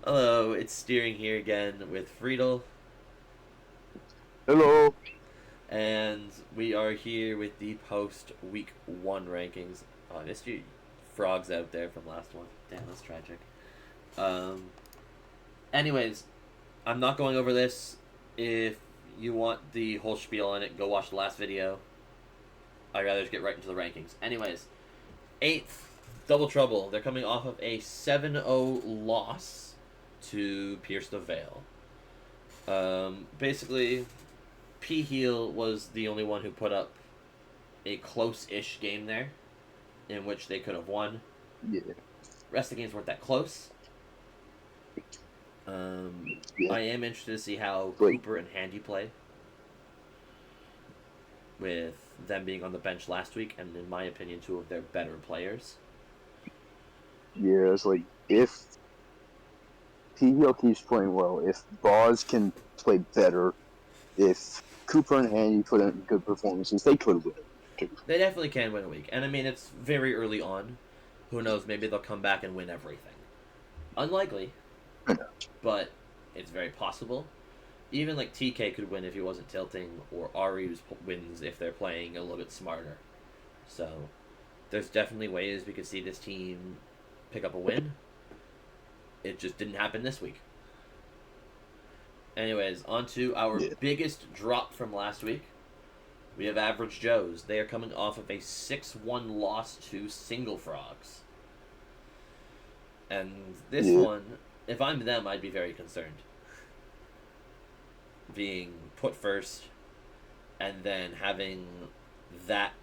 Hello, it's Steering here again with Freetle, Hello. and we are here with the post Week 1 rankings. Oh, I missed you frogs out there from last one. Damn, that's tragic. Um, anyways, I'm not going over this. If you want the whole spiel on it, go watch the last video. I'd rather just get right into the rankings. Anyways, 8th, Double Trouble. They're coming off of a 7-0 loss to Pierce the Veil. Basically, P Heel was the only one who put up a close-ish game there, in which they could have won. Yeah. Rest of the games weren't that close. Yeah. I am interested to see how Like, Cooper and Handy play, with them being on the bench last week, and in my opinion, two of their better players. yeah, it's like if PGL keeps playing well, if Boz can play better, if Cooper and Andy put in good performances, they could win it. They definitely can win a week, and I mean it's very early on. Who knows? Maybe they'll come back and win everything. Unlikely, but it's very possible. Even like TK could win if he wasn't tilting, or Arius wins if they're playing a little bit smarter. So there's definitely ways we could see this team pick up a win. It just didn't happen this week. Anyways, on to our Yeah. biggest drop from last week. We have Average Joe's. They are coming off of a 6-1 loss to Single Frogs. And this Yeah. one, if I'm them, I'd be very concerned. Being put first and then having that,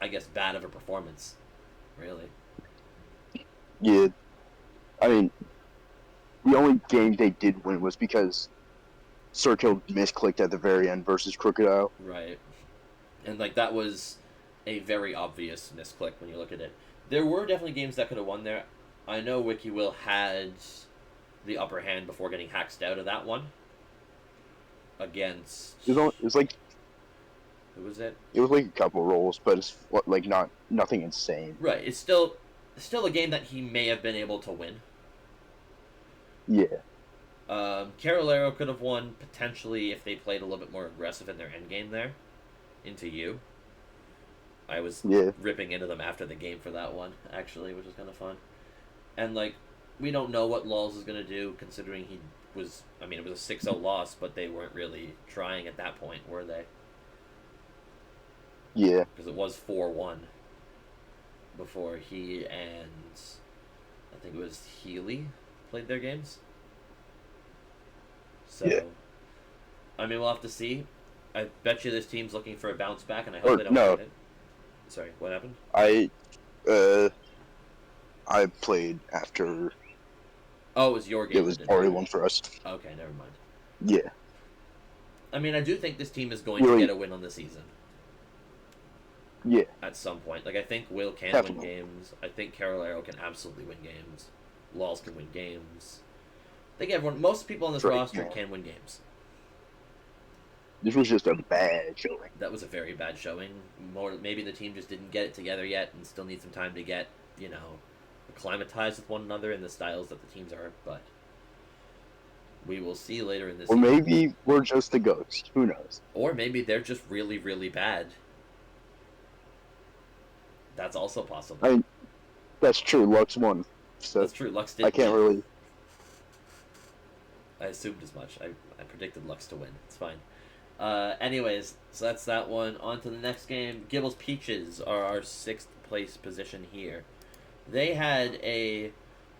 I guess, bad of a performance. Really. Yeah. I mean, the only game they did win was because Circle misclicked at the very end versus Crocodile. Right. And, like, that was a very obvious misclick when you look at it. There were definitely games that could have won there. I know WikiWill had the upper hand before getting hacked out of that one. Against... It was like Who was it? it was like a couple rolls, but it's like nothing insane. Right. It's still a game that he may have been able to win. Yeah. Carolero could have won potentially if they played a little bit more aggressive in their endgame there, into you. I was Yeah. ripping into them after the game for that one, actually, which was kind of fun. And, like, we don't know what Lawls is going to do, considering he was... I mean, it was a 6-0 loss, but they weren't really trying at that point, were they? Yeah. Because it was 4-1 before he and... I think it was Healy played their games. So... Yeah. I mean, we'll have to see. I bet you this team's looking for a bounce back, and I hope Or they don't no, get it. Sorry, what happened? uh I played after Oh, it was your game it that was did already that. one for us. Okay, never mind. Yeah. I mean, I do think this team is going to Really? get a win on the season Yeah. at some point. Like, I think Will can Definitely. win games. I think Carolero can absolutely win games. Laws can win games. I think most people on this Right, roster yeah. can win games. This was just a bad showing. That was a very bad showing. Maybe the team just didn't get it together yet and still need some time to get, acclimatized with one another in the styles that the teams are, but we will see later in this Or season. maybe we're just a ghost. Who knows? Or maybe they're just really, really bad. That's also possible. I mean, that's true. Lux won. So That's true. Lux did I can't win. really. I assumed as much. I predicted Lux to win. It's fine. Anyways, so that's that one. On to the next game. Gibble's Peaches are our 6th place position here. They had a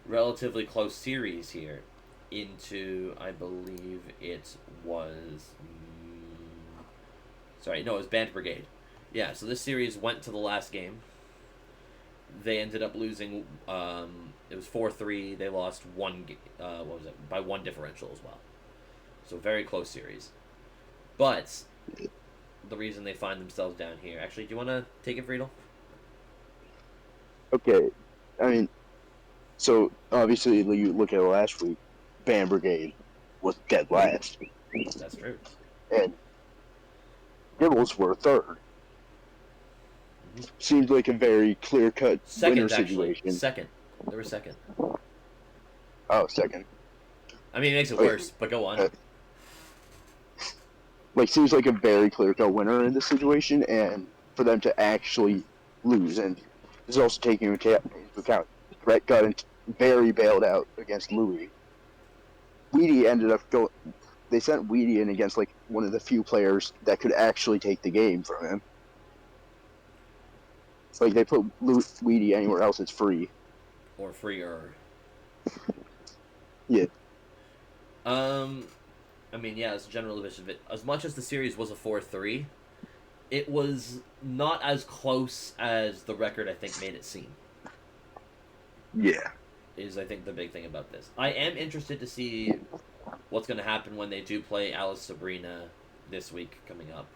relatively close series here into, I believe it was... Sorry, no, it was Band Brigade. Yeah, so this series went to the last game. They ended up losing, it was 4-3. They lost what was it, by one differential as well. So very close series. But the reason they find themselves down here... Actually, do you want to take it, Friedel? Okay. I mean, so obviously you look at last week, Band Brigade was dead last, That's true. and Gibbles were third. Seems like a very clear-cut winner Second, actually. situation. Second. They were second. Oh, second. I mean, it makes it Like, worse, but go on. uh, seems like a very clear-cut winner in this situation, and for them to actually lose, and this is also taking into account Brett got very bailed out against Louis. Weedy ended up going. They sent Weedy in against like one of the few players that could actually take the game from him. Like they put Weedy anywhere else, it's free. Or freer. Yeah. I mean, yeah, as a general division of it, as much as the series was a 4-3, it was not as close as the record, I think, made it seem. Yeah. Is, I think, the big thing about this. I am interested to see what's going to happen when they do play Alice Sabrina this week coming up.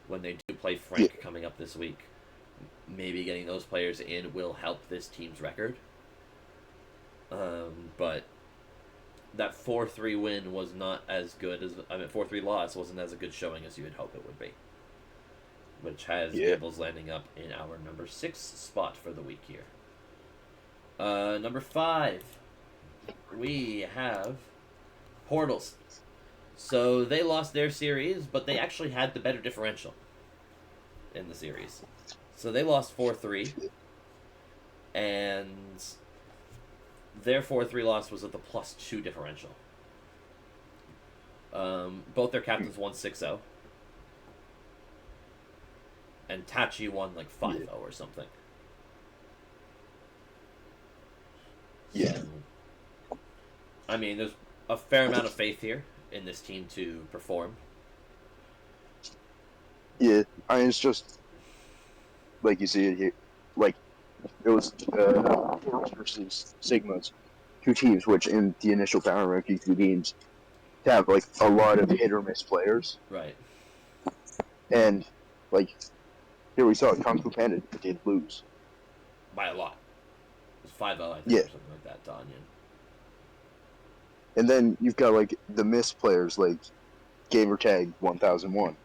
When they do play Frank coming up this week. Maybe getting those players in will help this team's record. But that 4-3 win was not as good as... 4-3 loss wasn't as a good showing as you would hope it would be. Which has Gables landing up in our number 6 spot for the week here. Number 5, we have Portals. So they lost their series, but they actually had the better differential in the series. So they lost 4-3, and their 4-3 loss was with a +2 differential. Both their captains won 6-0. And Tachi won like 5-0 or something. Yeah. So, I mean, there's a fair amount of faith here in this team to perform. Yeah, I mean, it's just like you see it here. Like it was versus Sigma's, two teams which in the initial power ranking two teams have like a lot of hit or miss players. Right. And like here we saw Kung Fu Panda did lose by a lot. It was 5-0, I think, or something like that to Onion. And then you've got like the miss players like Gamertag 1001.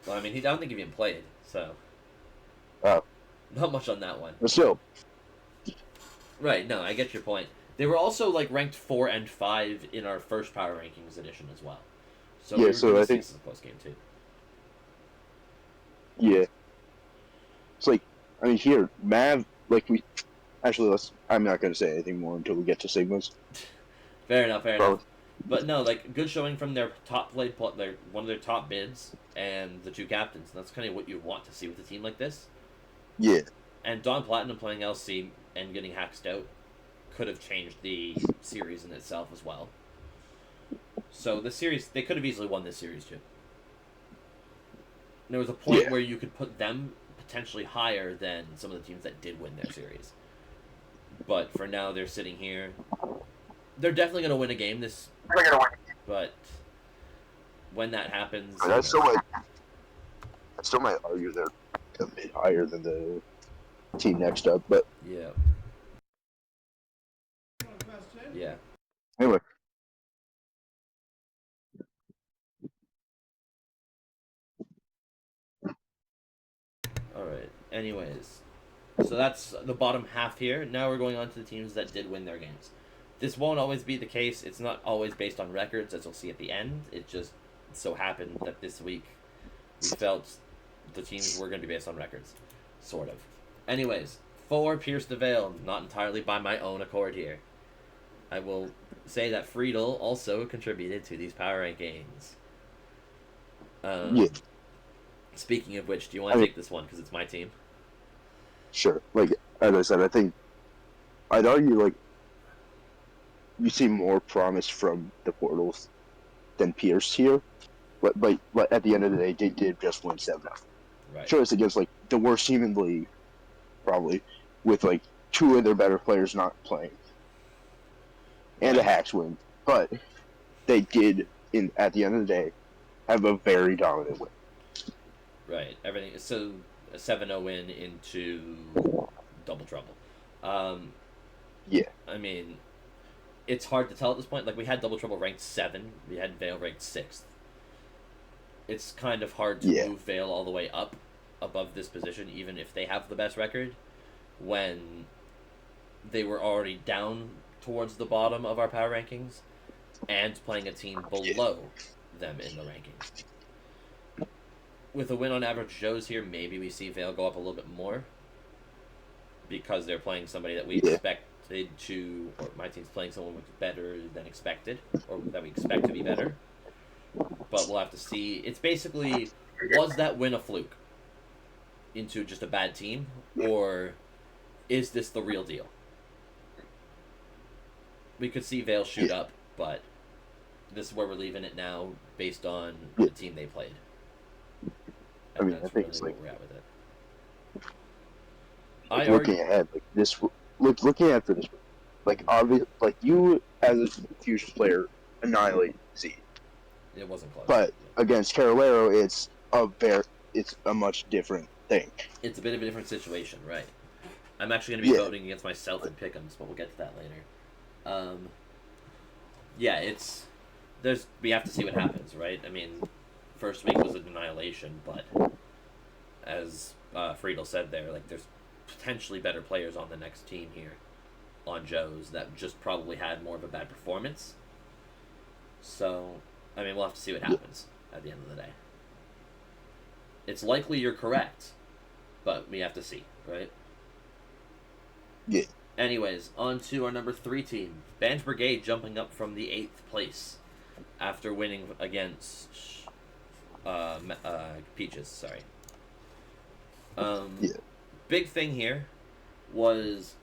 Well, I mean, I don't think he even played, so not much on that one. But still, right? No, I get your point. They were also like ranked 4 and 5 in our first Power Rankings edition as well. So yeah, so I think this is a close game too. Yeah, it's like I mean here Mav like we actually let's. I'm not going to say anything more until we get to Sigmas. Fair enough. But no, like good showing from their top played, their one of their top bids and the two captains. And that's kind of what you want to see with a team like this. Yeah. And Don Platinum playing LC and getting hacked out could have changed the series in itself as well. So the series, they could have easily won this series too. There was a point where you could put them potentially higher than some of the teams that did win their series. But for now, they're sitting here. They're definitely going to win a game this. But when that happens, I still might argue they're a bit higher than the team next up, but yeah. Anyway. All right. Anyways, so that's the bottom half here. Now we're going on to the teams that did win their games. This won't always be the case. It's not always based on records, as you'll see at the end. It just so happened that this week we felt the teams were going to be based on records. Sort of. Anyways, for Pierce the Veil, not entirely by my own accord here. I will say that Freetle also contributed to these power rankings. Speaking of which, do you want to take this one because it's my team? Sure. Like as I said, I think I'd argue like you see more promise from the Portals than Pierce here, but at the end of the day, they did just win 7-0. Right. Sure, it's against like the worst team in the league, probably, with like two of their better players not playing, and a hacks win, but they did at the end of the day have a very dominant win. Right. Everything. So a 7-0 win into double trouble. Yeah. I mean, it's hard to tell at this point. Like we had double trouble ranked 7. We had Veil ranked 6th. It's kind of hard to move Veil all the way up above this position, even if they have the best record, when they were already down towards the bottom of our power rankings and playing a team below them in the rankings. With a win on average Joe's here, maybe we see Vale go up a little bit more because they're playing somebody that we expected to, or my team's playing someone better than expected, or that we expect to be better. But we'll have to see. It's basically, was that win a fluke into just a bad team, or is this the real deal? We could see Vale shoot up, but this is where we're leaving it now based on the team they played. And I mean, that's I think really it's where like we're at with it. looking ahead, like this, looking after this, like obvious, like you as a Fusion player annihilate Z. It wasn't close. But against Carolero, it's a much different thing. It's a bit of a different situation, right? I'm actually going to be voting against myself in Pick'ems, but we'll get to that later. We have to see what happens, right? I mean, first week was an annihilation, but as Freetle said there, like there's potentially better players on the next team here on Joe's that just probably had more of a bad performance. So, I mean, we'll have to see what happens at the end of the day. It's likely you're correct, but we have to see, right? Yeah. Anyways, on to our number 3 team. Band Brigade jumping up from the 8th place after winning against Peaches, sorry. Big thing here was,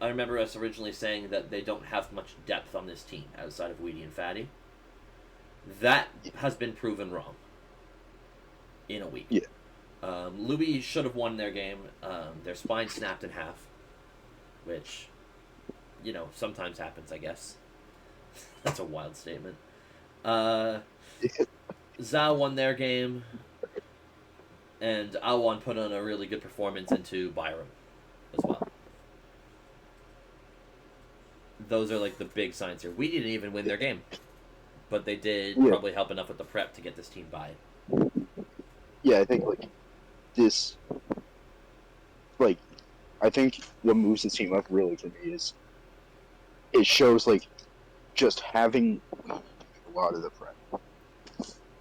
I remember us originally saying that they don't have much depth on this team outside of Weedy and Fatty. That has been proven wrong in a week. Louis should have won their game. Their spine snapped in half, which, sometimes happens, I guess. That's a wild statement. Za won their game, and Awan put on a really good performance into Byram as well. Those are like the big signs here. We didn't even win their game, but they did probably help enough with the prep to get this team by. Yeah, I think I think what moves the team up really for me is it shows just having a lot of the prep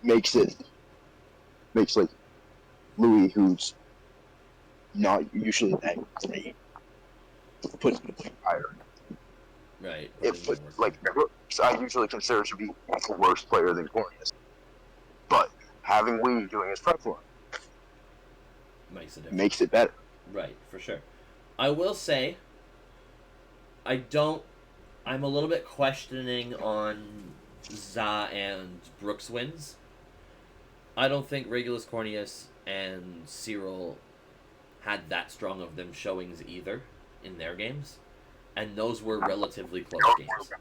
makes Louis, who's not usually that great, puts him higher. Right. I usually consider to be a worse player than Cornelius, but having Louis doing his prep for him makes it better. Right, for sure. I will say, I'm a little bit questioning on Za and Brooks wins. I don't think Regulus Cornelius and Cyril had that strong of them showings either in their games, and those were relatively close games.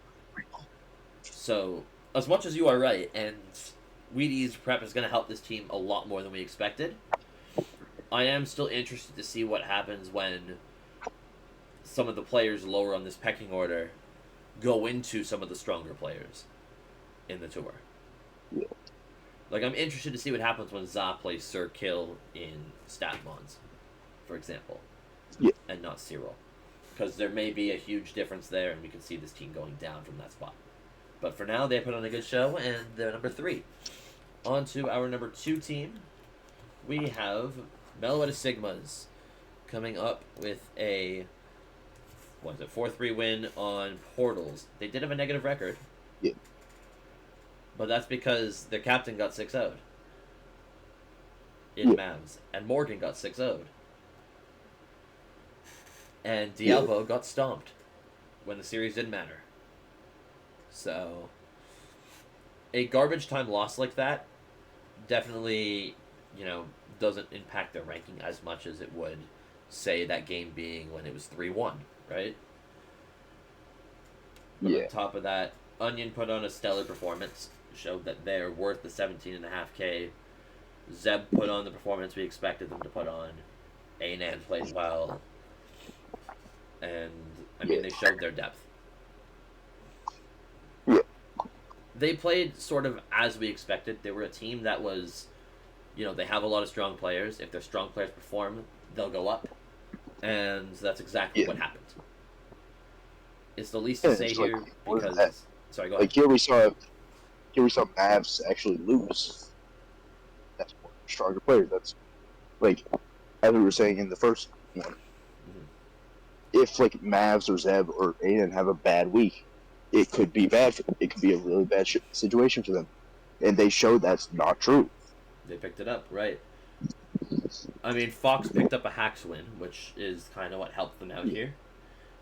So, as much as you are right, and Weedy's prep is going to help this team a lot more than we expected, I am still interested to see what happens when some of the players lower on this pecking order go into some of the stronger players in the tour. Yeah. I'm interested to see what happens when Za plays Sir Kill in Statmons, for example, and not Cyril. Because there may be a huge difference there, and we can see this team going down from that spot. But for now, they put on a good show, and they're number 3. On to our number 2 team. We have Mellow Sigmas coming up with a 4-3 win on Portals. They did have a negative record. Yeah. But that's because their captain got 6-0'd in Mavs, and Morgan got 6-0'd. And Dialbo got stomped when the series didn't matter. So, a garbage time loss like that definitely, doesn't impact their ranking as much as it would, say, that game being when it was 3-1, right? But on top of that, Onion put on a stellar performance, showed that they're worth the 17.5K. Zeb put on the performance we expected them to put on. Anan played well. And, they showed their depth. Yeah. They played sort of as we expected. They were a team that was, they have a lot of strong players. If their strong players perform, they'll go up. And that's exactly what happened. It's the least Yeah, to say it's like, here what is because. that? Sorry, go ahead. Like here we saw Mavs actually lose. That's more stronger players. That's like as we were saying in the first one. Mhm. If like Mavs or Zeb or Aiden have a bad week, it could be bad. It could be a really bad situation for them, and they showed that's not true. They picked it up, right? I mean, Fox picked up a Hacks win, which is kind of what helped them out Yeah. here.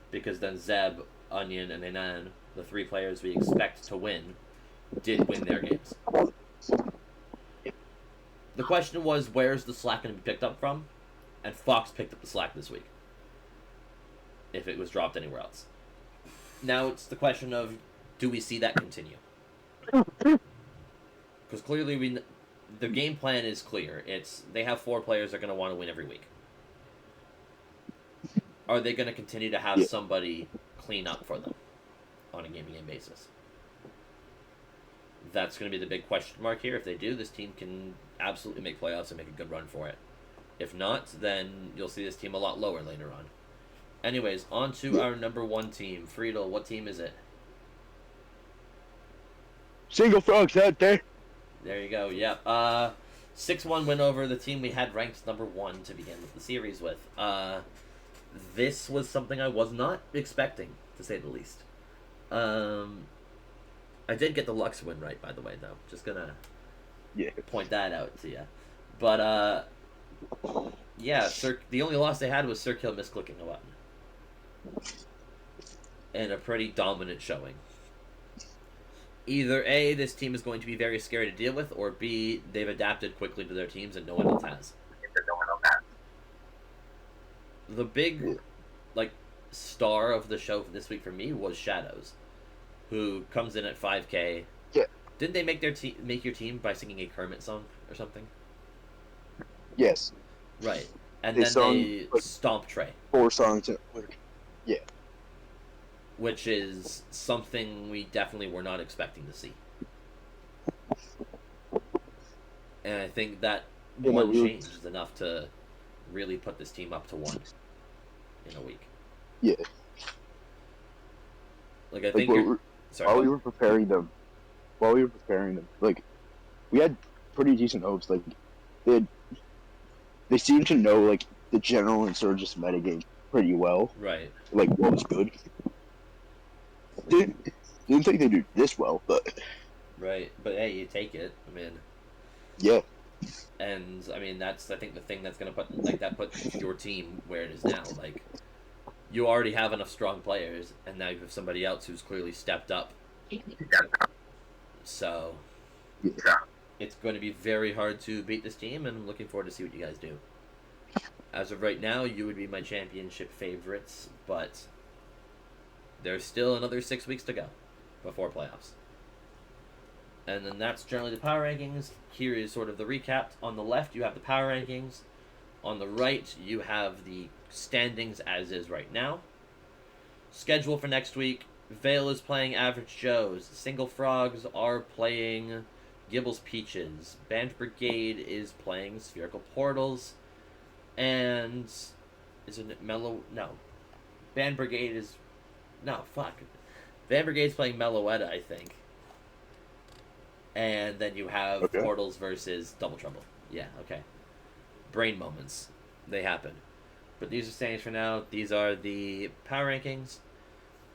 Because then Zeb, Onion, and Anan, the three players we expect to win, did win their games. The question was, where's the slack going to be picked up from? And Fox picked up the slack this week. If it was dropped anywhere else. Now it's the question of, do we see that continue? Because clearly the game plan is clear. It's they have four players that are going to want to win every week. Are they going to continue to have Yeah. somebody clean up for them on a game-to-game basis? That's going to be the big question mark here. If they do, this team can absolutely make playoffs and make a good run for it. If not, then you'll see this team a lot lower later on. Anyways, on to our number one team. Freetle, what team is it? Single frogs out there. There you go, yep. 6-1 win over the team we had ranked number one to begin with the series with. This was something I was not expecting, to say the least. I did get the Lux win right, by the way, though. Just gonna point that out to you. But, yeah, the only loss they had was Sir Kill misclicking a button. And a pretty dominant showing. Either A, this team is going to be very scary to deal with, or B, they've adapted quickly to their teams and no one else has. The big, star of the show this week for me was Shadows, who comes in at 5K. Yeah. Didn't they make make your team by singing a Kermit song or something? Yes. Right. And They then they stomp Trey. 4 songs. Yeah. Which is something we definitely were not expecting to see. And I think that one change is enough to really put this team up to 1 in a week. Yeah. I think while we were preparing them, we had pretty decent hopes. They seemed to know the general insurgents metagame pretty well. Right. What was good. Didn't think they do this well, but right. But hey, you take it. I mean. Yeah. And I mean that's I think the thing that's gonna put your team where it is now. You already have enough strong players, and now you have somebody else who's clearly stepped up. So, it's going to be very hard to beat this team, and I'm looking forward to see what you guys do. As of right now, you would be my championship favorites, but there's still another 6 weeks to go before playoffs. And then that's generally the power rankings. Here is sort of the recap. On the left, you have the power rankings. On the right, you have the standings as is right now. Schedule for next week. Vale is playing Average Joes. Single Frogs are playing Gibble's Peaches. Band Brigade is playing Spherical Portals. And... isn't it Mellow... No. Band Brigade is... No, fuck. Band Brigade's playing Mellowetta, I think. And then you have Portals versus Double Trouble. Yeah, okay. Brain moments. They happen. But these are standings for now. These are the power rankings.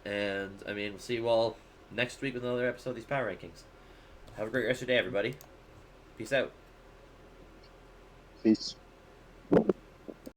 And, I mean, we'll see you all next week with another episode of these power rankings. Have a great rest of your day, everybody. Peace out. Peace.